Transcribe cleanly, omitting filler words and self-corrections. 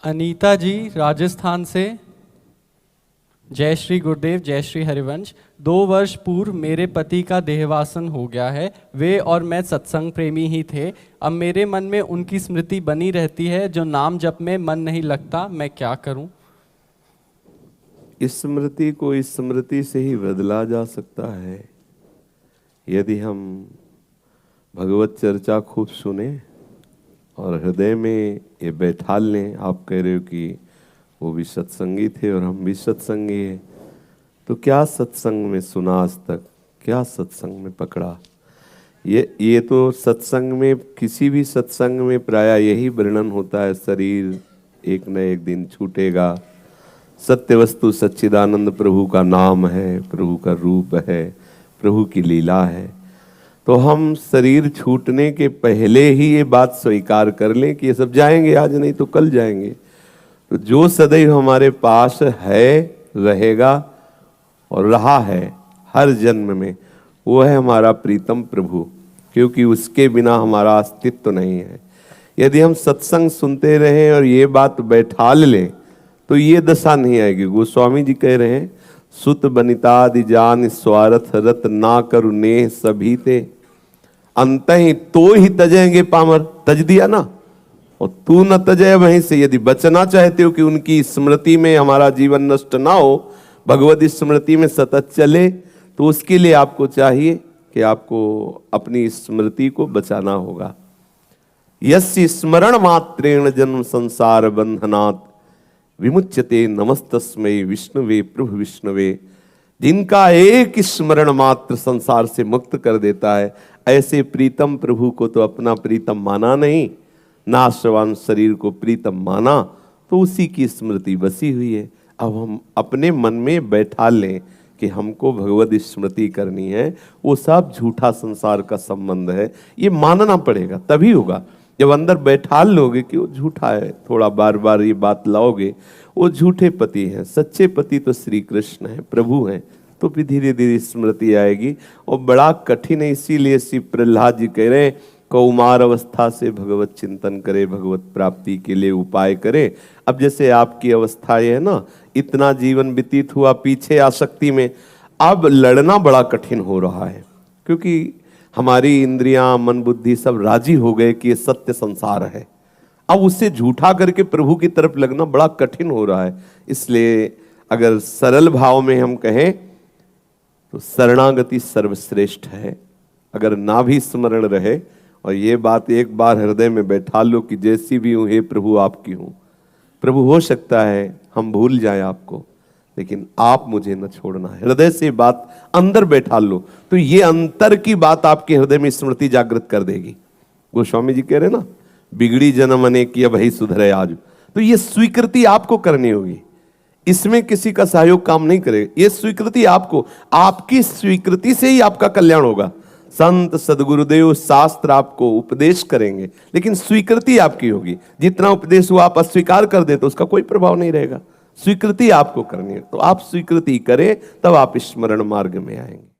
अनीता जी राजस्थान से। जय श्री गुरुदेव, जय श्री हरिवंश। 2 वर्ष पूर्व मेरे पति का देहवासन हो गया है। वे और मैं सत्संग प्रेमी ही थे। अब मेरे मन में उनकी स्मृति बनी रहती है, जो नाम जप में मन नहीं लगता। मैं क्या करूं? इस स्मृति को इस स्मृति से ही बदला जा सकता है। यदि हम भगवत चर्चा खूब सुने और हृदय में ये बैठा लें। आप कह रहे हो कि वो भी सत्संगी थे और हम भी सत्संगी हैं, तो क्या सत्संग में सुना आज तक, क्या सत्संग में पकड़ा? ये तो सत्संग में, किसी भी सत्संग में प्राय यही वर्णन होता है, शरीर एक न एक दिन छूटेगा। सत्य वस्तु सच्चिदानंद प्रभु का नाम है, प्रभु का रूप है, प्रभु की लीला है। तो हम शरीर छूटने के पहले ही ये बात स्वीकार कर लें कि ये सब जाएंगे, आज नहीं तो कल जाएंगे। तो जो सदैव हमारे पास है, रहेगा और रहा है हर जन्म में, वो है हमारा प्रीतम प्रभु, क्योंकि उसके बिना हमारा अस्तित्व नहीं है। यदि हम सत्संग सुनते रहें और ये बात बैठाल लें तो ये दशा नहीं आएगी। गोस्वामी जी कह रहे हैं, सुत बनितादि जान स्वार्थ रत ना करु नेह सभी ते, अंत ही तो ही तजेंगे पामर। तज दिया ना, और तू न तजय वहीं से। यदि बचना चाहते हो कि उनकी स्मृति में हमारा जीवन नष्ट ना हो, भगवत स्मृति में सतत चले, तो उसके लिए आपको चाहिए कि आपको अपनी स्मृति को बचाना होगा। यस्य स्मरण मात्रेण जन्म संसार बंधनात् विमुच्यते नमस्तस्मै विष्णुवे प्रभु विष्णुवे। जिनका एक स्मरण मात्र संसार से मुक्त कर देता है, ऐसे प्रीतम प्रभु को तो अपना प्रीतम माना नहीं, नाशवान शरीर को प्रीतम माना, तो उसी की स्मृति बसी हुई है। अब हम अपने मन में बैठा लें कि हमको भगवत स्मृति करनी है। वो सब झूठा संसार का संबंध है, ये मानना पड़ेगा, तभी होगा। जब अंदर बैठा लोगे कि वो झूठा है, थोड़ा बार बार ये बात लाओगे, वो झूठे पति हैं। सच्चे पति तो श्री कृष्ण है, प्रभु हैं। तो फिर धीरे धीरे स्मृति आएगी। और बड़ा कठिन है, इसीलिए श्री प्रहलाद जी कह रहे हैं, कौमार अवस्था से भगवत चिंतन करे, भगवत प्राप्ति के लिए उपाय करे। अब जैसे आपकी अवस्था ये है ना, इतना जीवन व्यतीत हुआ पीछे आसक्ति में, अब लड़ना बड़ा कठिन हो रहा है, क्योंकि हमारी इंद्रियां, मन, बुद्धि सब राजी हो गए कि ये सत्य संसार है। अब उससे झूठा करके प्रभु की तरफ लगना बड़ा कठिन हो रहा है। इसलिए अगर सरल भाव में हम कहें तो शरणागति सर्वश्रेष्ठ है। अगर ना भी स्मरण रहे, और ये बात एक बार हृदय में बैठा लो कि जैसी भी हूं, हे प्रभु आपकी हूं। प्रभु हो सकता है हम भूल जाए आपको, लेकिन आप मुझे न छोड़ना। हृदय से बात अंदर बैठा लो, तो ये अंतर की बात आपके हृदय में स्मृति जागृत कर देगी। गोस्वामी जी कह रहे ना, बिगड़ी जन्म अनेक किया वही सुधरे आज। तो ये स्वीकृति आपको करनी होगी, इसमें किसी का सहयोग काम नहीं करेगा। ये स्वीकृति आपको, आपकी स्वीकृति से ही आपका कल्याण होगा। संत सदगुरुदेव शास्त्र आपको उपदेश करेंगे, लेकिन स्वीकृति आपकी होगी। जितना उपदेश हुआ आप अस्वीकार कर दे तो उसका कोई प्रभाव नहीं रहेगा। स्वीकृति आपको करनी है, तो आप स्वीकृति करें, तब आप स्मरण मार्ग में आएंगे।